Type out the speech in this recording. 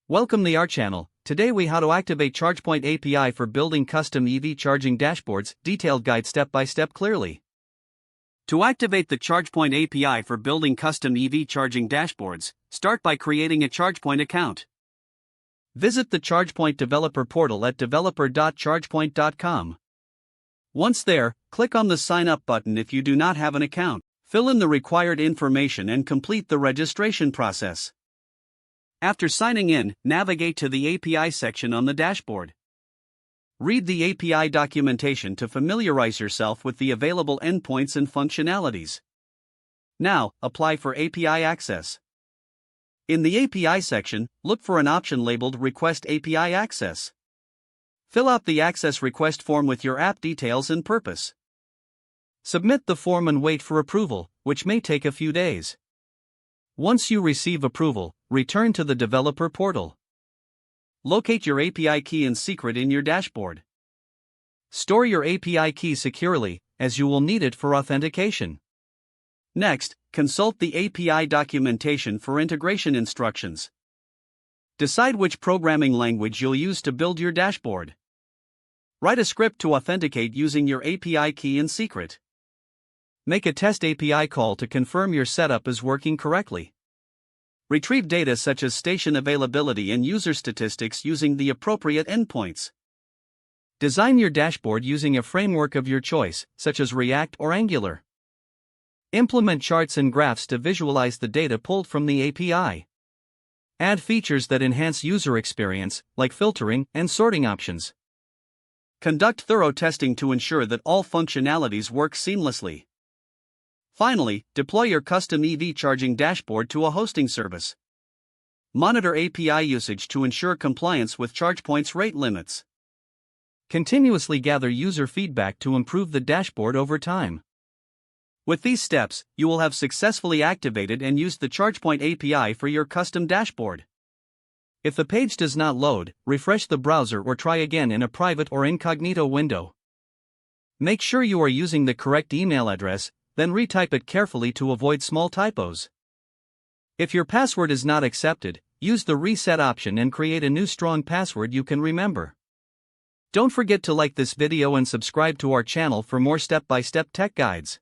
Welcome to our channel. Today we how to activate ChargePoint API for building custom EV charging dashboards, detailed guide step by step clearly. To activate the ChargePoint API for building custom EV charging dashboards, start by creating a ChargePoint account. Visit the ChargePoint developer portal at developer.chargepoint.com. Once there, click on the Sign Up button if you do not have an account. Fill in the required information and complete the registration process. After signing in, navigate to the API section on the dashboard. Read the API documentation to familiarize yourself with the available endpoints and functionalities. Now, apply for API access. In the API section, look for an option labeled Request API Access. Fill out the access request form with your app details and purpose. Submit the form and wait for approval, which may take a few days. Once you receive approval, return to the developer portal. Locate your API key and secret in your dashboard. Store your API key securely, as you will need it for authentication. Next, consult the API documentation for integration instructions. Decide which programming language you'll use to build your dashboard. Write a script to authenticate using your API key and secret. Make a test API call to confirm your setup is working correctly. Retrieve data such as station availability and user statistics using the appropriate endpoints. Design your dashboard using a framework of your choice, such as React or Angular. Implement charts and graphs to visualize the data pulled from the API. Add features that enhance user experience, like filtering and sorting options. Conduct thorough testing to ensure that all functionalities work seamlessly. Finally, deploy your custom EV charging dashboard to a hosting service. Monitor API usage to ensure compliance with ChargePoint's rate limits. Continuously gather user feedback to improve the dashboard over time. With these steps, you will have successfully activated and used the ChargePoint API for your custom dashboard. If the page does not load, refresh the browser or try again in a private or incognito window. Make sure you are using the correct email address, then retype it carefully to avoid small typos. If your password is not accepted, use the reset option and create a new strong password you can remember. Don't forget to like this video and subscribe to our channel for more step-by-step tech guides.